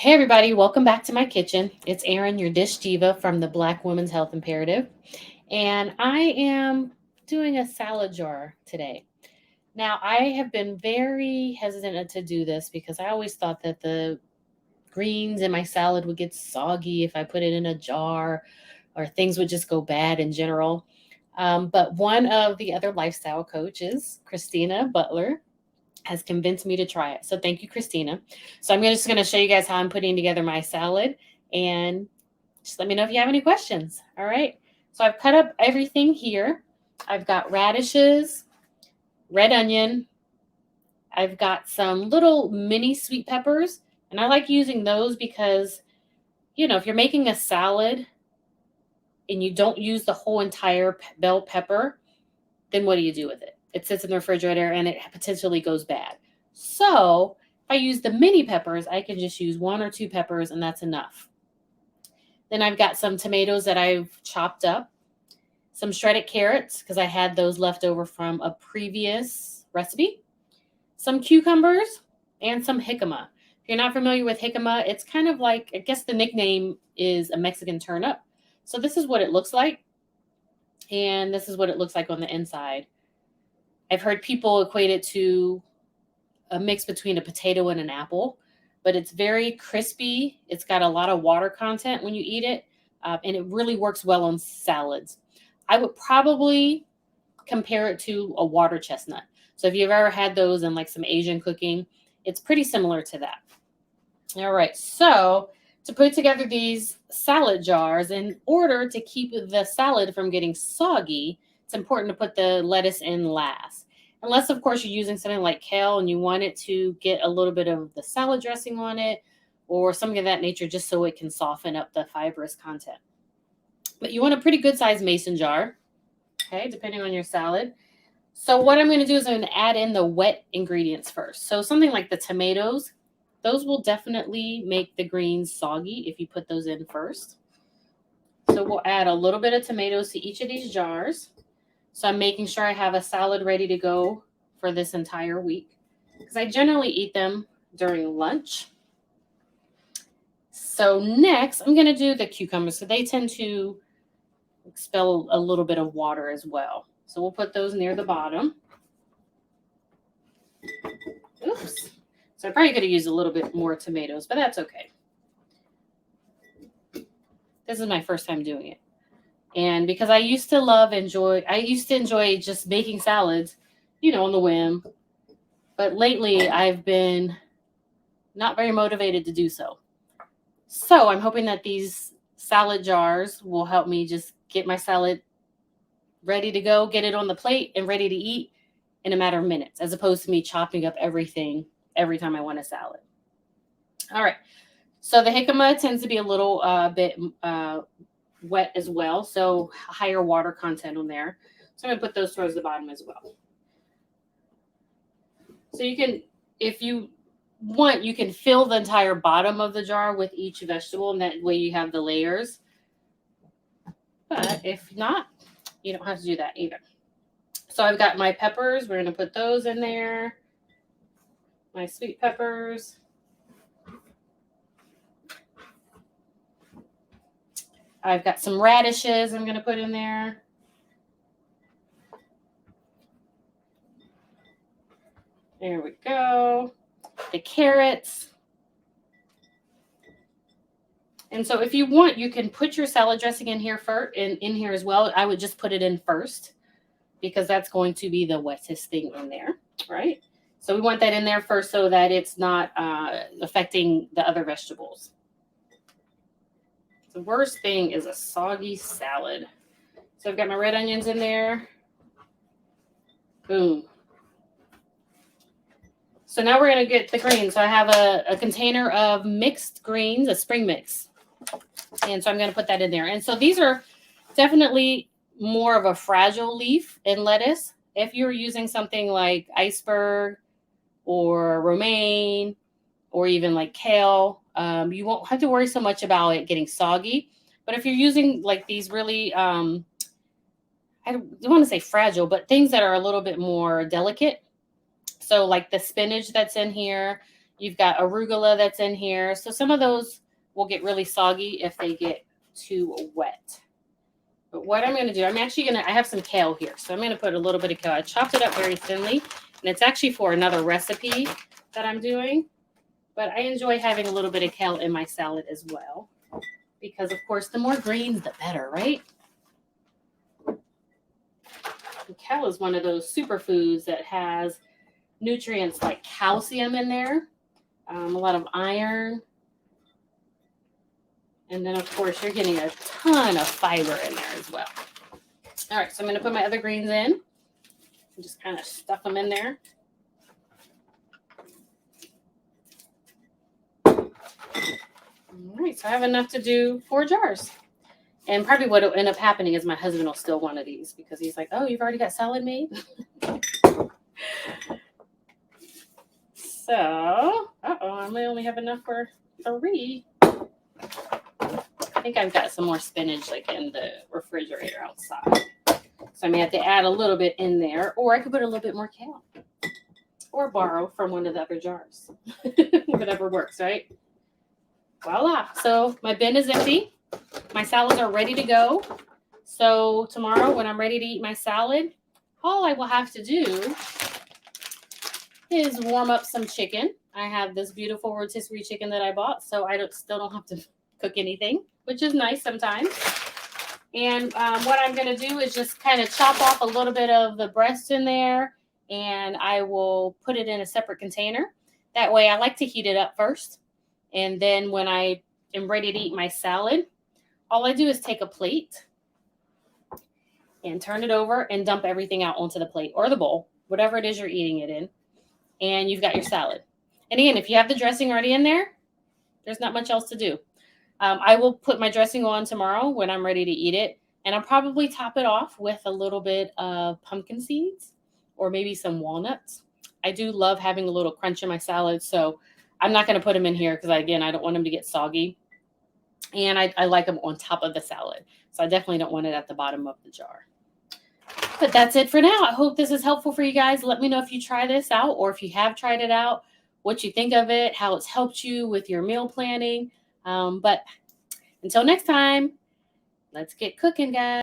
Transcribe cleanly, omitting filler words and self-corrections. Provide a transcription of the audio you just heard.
Hey, everybody, welcome back to my kitchen. It's Erin, your dish diva from the Black Women's Health Imperative. And I am doing a salad jar today. Now, I have been very hesitant to do this because I always thought that the greens in my salad would get soggy if I put it in a jar or things would just go bad in general. But one of the other lifestyle coaches, Christina Butler, has convinced me to try it. So thank you, Christina. So I'm just going to show you guys how I'm putting together my salad, and just let me know if you have any questions. All right. So I've cut up everything here. I've got radishes, red onion. I've got some little mini sweet peppers, and I like using those because, if you're making a salad and you don't use the whole entire bell pepper, then what do you do with it? It sits in the refrigerator and it potentially goes bad. So if I use the mini peppers, I can just use one or two peppers and that's enough. Then I've got some tomatoes that I've chopped up, some shredded carrots because I had those left over from a previous recipe, some cucumbers, and some jicama. If you're not familiar with jicama, it's kind of like, I guess the nickname is a Mexican turnip. So this is what it looks like, and this is what it looks like on the inside. I've heard people equate it to a mix between a potato and an apple, but it's very crispy. It's got a lot of water content when you eat it, and it really works well on salads. I would probably compare it to a water chestnut. So if you've ever had those in like some Asian cooking, it's pretty similar to that. All right, so to put together these salad jars, in order to keep the salad from getting soggy, it's important to put the lettuce in last. Unless, of course, you're using something like kale and you want it to get a little bit of the salad dressing on it or something of that nature just so it can soften up the fibrous content. But you want a pretty good sized mason jar, okay, depending on your salad. So what I'm going to do is I'm going to add in the wet ingredients first. So something like the tomatoes, those will definitely make the greens soggy if you put those in first. So we'll add a little bit of tomatoes to each of these jars. So I'm making sure I have a salad ready to go for this entire week because I generally eat them during lunch. So next, I'm going to do the cucumbers. So they tend to expel a little bit of water as well. So we'll put those near the bottom. Oops. So I probably could have used a little bit more tomatoes, but that's okay. This is my first time doing it. And because I used to enjoy just making salads, on the whim. But lately I've been not very motivated to do so. So I'm hoping that these salad jars will help me just get my salad ready to go, get it on the plate and ready to eat in a matter of minutes, as opposed to me chopping up everything every time I want a salad. All right. So the jicama tends to be a little bit wet as well, so higher water content on there. So I'm going to put those towards the bottom as well. So you can, if you want, you can fill the entire bottom of the jar with each vegetable, and that way you have the layers. But if not, you don't have to do that either. So I've got my peppers. We're going to put those in there. My sweet peppers. I've got some radishes I'm going to put in there. There we go. The carrots. And so if you want, you can put your salad dressing in here first, in here as well. I would just put it in first because that's going to be the wettest thing in there, right? So we want that in there first so that it's not affecting the other vegetables. The worst thing is a soggy salad. So I've got my red onions in there. Boom. So now we're going to get the greens. So I have a container of mixed greens, a spring mix. And so I'm going to put that in there. And so these are definitely more of a fragile leaf in lettuce. If you're using something like iceberg or romaine or even like kale, you won't have to worry so much about it getting soggy. But if you're using like these really, I don't want to say fragile, but things that are a little bit more delicate. So like the spinach that's in here, You've got arugula that's in here. So some of those will get really soggy if they get too wet. But what I'm going to do, I have some kale here. So I'm going to put a little bit of kale. I chopped it up very thinly, and it's actually for another recipe that I'm doing. But I enjoy having a little bit of kale in my salad as well. Because, of course, the more greens, the better, right? And kale is one of those superfoods that has nutrients like calcium in there, a lot of iron. And then, of course, you're getting a ton of fiber in there as well. All right, so I'm going to put my other greens in and just kind of stuff them in there. All right, so I have enough to do 4 jars. And probably what will end up happening is my husband will steal one of these because he's like, oh, you've already got salad made? So, I may only have enough for 3. I think I've got some more spinach like in the refrigerator outside. So I may have to add a little bit in there, or I could put a little bit more kale. Or borrow from one of the other jars. Whatever works, right? Voila. So my bin is empty. My salads are ready to go. So tomorrow when I'm ready to eat my salad, all I will have to do is warm up some chicken. I have this beautiful rotisserie chicken that I bought, so I still don't have to cook anything, which is nice sometimes. And what I'm going to do is just kind of chop off a little bit of the breast in there, and I will put it in a separate container. That way I like to heat it up first. And then when I am ready to eat my salad, all I do is take a plate and turn it over and dump everything out onto the plate or the bowl, whatever it is you're eating it in. And you've got your salad. And again, if you have the dressing already in there, there's not much else to do. I will put my dressing on tomorrow when I'm ready to eat it. And I'll probably top it off with a little bit of pumpkin seeds or maybe some walnuts. I do love having a little crunch in my salad. So I'm not going to put them in here because, again, I don't want them to get soggy. And I like them on top of the salad. So I definitely don't want it at the bottom of the jar. But that's it for now. I hope this is helpful for you guys. Let me know if you try this out or if you have tried it out, what you think of it, how it's helped you with your meal planning. But until next time, let's get cooking, guys.